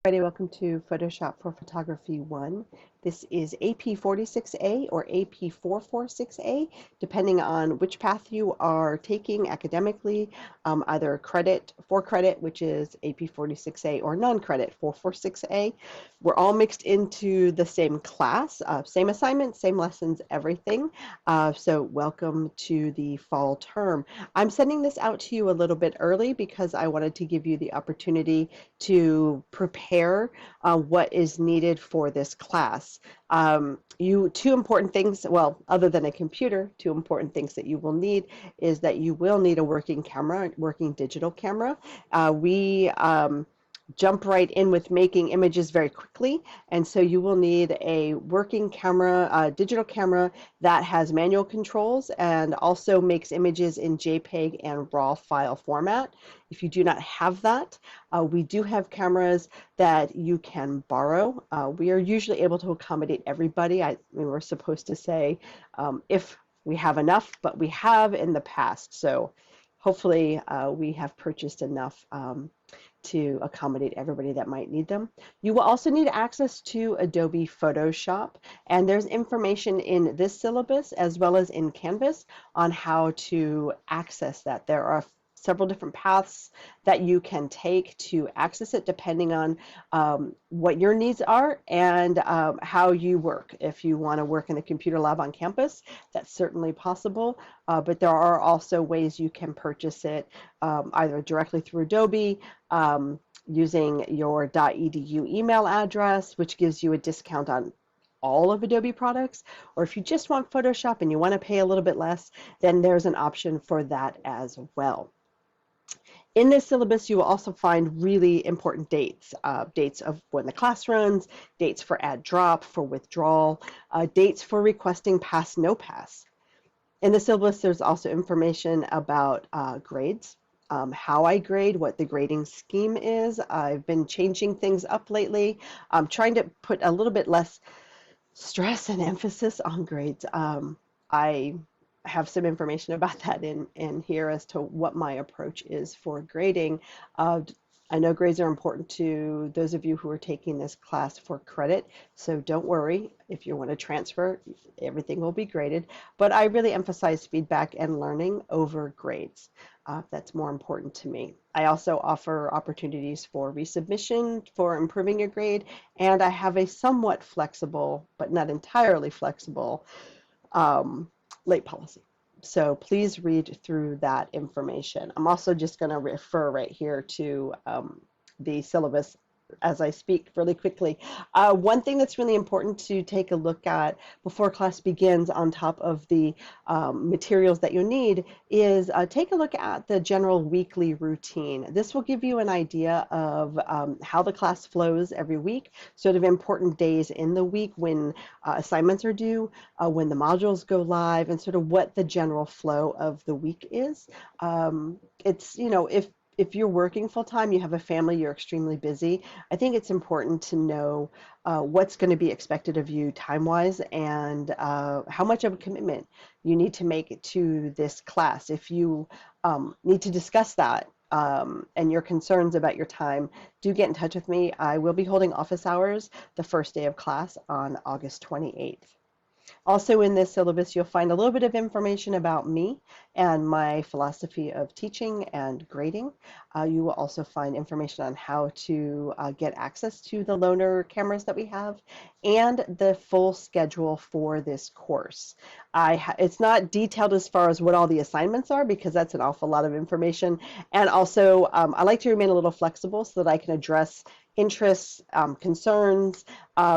Friday, welcome to Photoshop for Photography 1. This is AP46A or AP446A, depending on which path you are taking academically, either credit, for credit, which is AP46A, or non-credit, 446A. We're all mixed into the same class, same assignments, same lessons, everything. So welcome to the fall term. I'm sending this out to you a little bit early because I wanted to give you the opportunity to prepare what is needed for this class. Two important things, well, other than a computer, two important things that you will need is that you will need a working camera, working digital camera. We jump right in with making images very quickly, and so you will need a working camera, digital camera that has manual controls and also makes images in JPEG and RAW file format. If you do not have that, we do have cameras that you can borrow. We are usually able to accommodate everybody. We're supposed to say if we have enough, but we have in the past. So hopefully we have purchased enough to accommodate everybody that might need them. You will also need access to Adobe Photoshop, and there's information in this syllabus as well as in Canvas on how to access that. There are several different paths that you can take to access it depending on what your needs are and how you work. If you want to work in a computer lab on campus, that's certainly possible, but there are also ways you can purchase it either directly through Adobe, using your .edu email address, which gives you a discount on all of Adobe products, or if you just want Photoshop and you want to pay a little bit less, then there's an option for that as well. In this syllabus, you will also find really important dates, dates of when the class runs, dates for add drop, for withdrawal, dates for requesting pass, no pass. In the syllabus, there's also information about grades, how I grade, what the grading scheme is. I've been changing things up lately. I'm trying to put a little bit less stress and emphasis on grades. I have some information about that in here as to what my approach is for grading. I know grades are important to those of you who are taking this class for credit, so don't worry. If you want to transfer, everything will be graded, but I really emphasize feedback and learning over grades. That's more important to me. I also offer opportunities for resubmission for improving your grade, and I have a somewhat flexible, but not entirely flexible, late policy. So please read through that information. I'm also just going to refer right here to the syllabus as I speak really quickly. One thing that's really important to take a look at before class begins on top of the materials that you need is take a look at the general weekly routine. This will give you an idea of how the class flows every week, sort of important days in the week when assignments are due, when the modules go live, and sort of what the general flow of the week is. It's, you know, if you're working full-time, you have a family, you're extremely busy, I think it's important to know what's going to be expected of you time-wise and how much of a commitment you need to make to this class. If you need to discuss that and your concerns about your time, do get in touch with me. I will be holding office hours the first day of class on August 28th. Also in this syllabus, you'll find a little bit of information about me and my philosophy of teaching and grading. You will also find information on how to get access to the loaner cameras that we have and the full schedule for this course. It's not detailed as far as what all the assignments are because that's an awful lot of information. And also, I like to remain a little flexible so that I can address interests, concerns,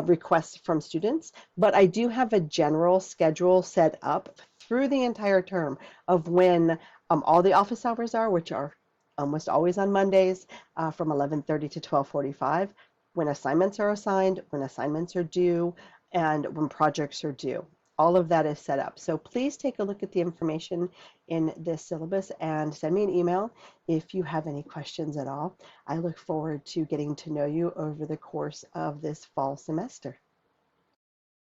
requests from students, but I do have a general schedule set up through the entire term of when all the office hours are, which are almost always on Mondays from 11:30 to 12:45, when assignments are assigned, when assignments are due, and when projects are due. All of that is set up. So please take a look at the information in this syllabus and send me an email if you have any questions at all. I look forward to getting to know you over the course of this fall semester.